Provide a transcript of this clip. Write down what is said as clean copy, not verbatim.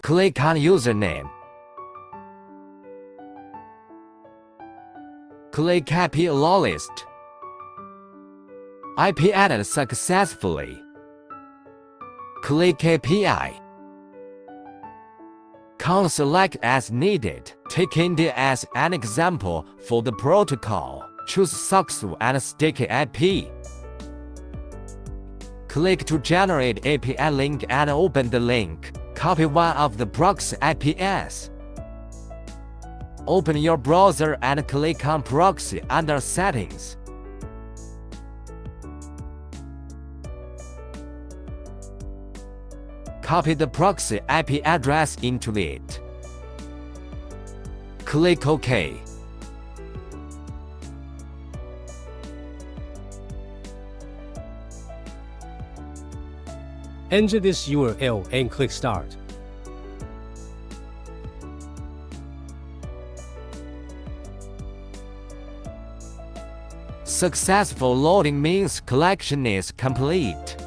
Click on username. Click IP allow list. IP added successfully. Click API. Count select as needed. Take India as an example for the protocol. Choose successful and sticky IP. Click to generate API link and open the link. Copy one of the proxy IPs. Open your browser and click on Proxy under Settings. Copy the proxy IP address into it. Click OK. Enter this URL and click Start. Successful loading means collection is complete.